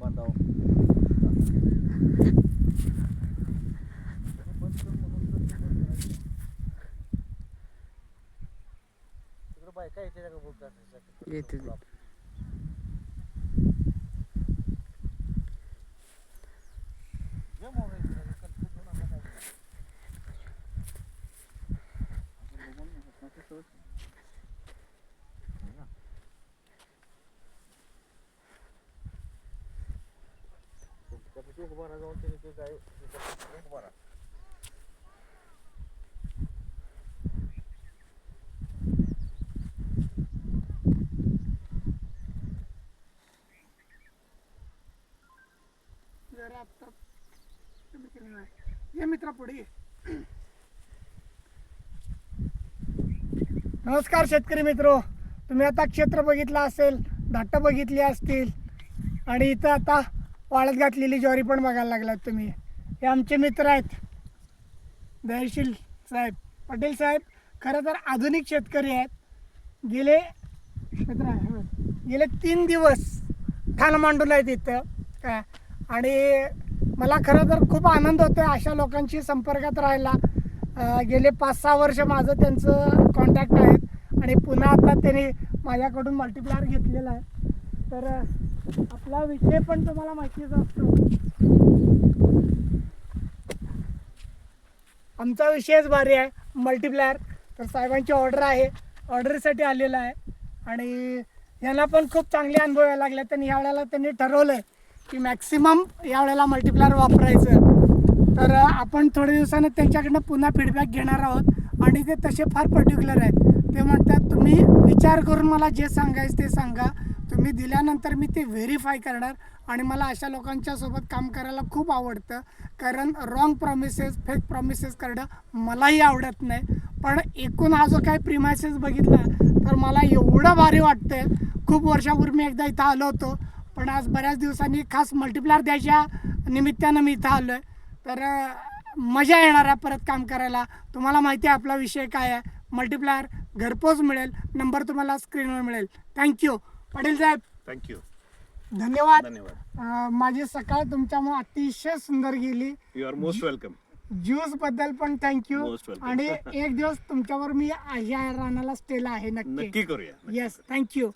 बांधावं. तिकडे बायका येते का बघ जाते येते ते. उभारा जाऊन त्याने ते काय उभारा. ये मित्रा पुढे ये. नमस्कार शेतकरी मित्रो, तुम्ही आता क्षेत्र बघितलं असेल, धाटं बघितली असतील आणि इथं आता वाळत घातलेली ज्वारी पण बघायला लागलात तुम्ही. हे आमचे मित्र आहेत दयाशील साहेब, पटेल साहेब. खरं तर आधुनिक शेतकरी आहेत. गेले मित्र गेले 3 दिवस ठाण मांडून आहेत इथं काय. आणि मला खरं तर खूप आनंद होतो आहे अशा लोकांशी संपर्कात राहायला. गेले 5-6 वर्ष माझं त्यांचं कॉन्टॅक्ट आहेत आणि पुन्हा आता त्यांनी माझ्याकडून मल्टीप्लायर घेतलेला आहे. तर आपला विषय पण तुम्हाला माहितीच असतो. आमचा विषयच भारी आहे, मल्टीप्लायर. तर साहेबांची ऑर्डर आहे, ऑर्डरसाठी आलेला आहे आणि यांना पण खूप चांगले अनुभव यायला लागले. त्यांनी यावेळेला त्यांनी ठरवलं आहे की मॅक्सिमम यावेळेला मल्टीप्लायर वापरायचं. तर आपण थोड्या दिवसानं त्यांच्याकडनं पुन्हा फीडबॅक घेणार आहोत आणि ते तसे फार पर्टिक्युलर आहेत. ते म्हणतात तुम्ही विचार करून मला जे सांगायचं ते सांगा, तुम्ही दिल्यानंतर मी ते व्हेरीफाय करणार. आणि मला अशा लोकांच्या सोबत काम करायला खूप आवडतं, कारण रॉंग प्रॉमिसेस, फेक प्रॉमिसेस करणं मलाही आवडत नाही. पण एकूण हा जो काही प्रिमायसेस बघितला तर मला एवढं भारी वाटतंय. खूप वर्षापूर्वी मी एकदा इथं आलो होतो, पण आज बऱ्याच दिवसांनी खास मल्टीप्लायर द्यायच्या निमित्तानं मी इथं आलो आहे. तर मजा येणार आहे परत काम करायला. तुम्हाला माहिती आहे आपला विषय काय आहे, मल्टीप्लायर घरपोच मिळेल. नंबर तुम्हाला स्क्रीनवर मिळेल. थँक्यू पटेल साहेब, थँक्यू, धन्यवाद. धन्यवाद. माझी सकाळ तुमच्यामुळे अतिशय सुंदर गेली. You are most welcome. Juice बद्दल पण थँक्यू. Most welcome. आणि एक दिवस तुमच्यावर मी या रानाला स्टेला आहे नक्की. नक्की करूया. Yes, thank you.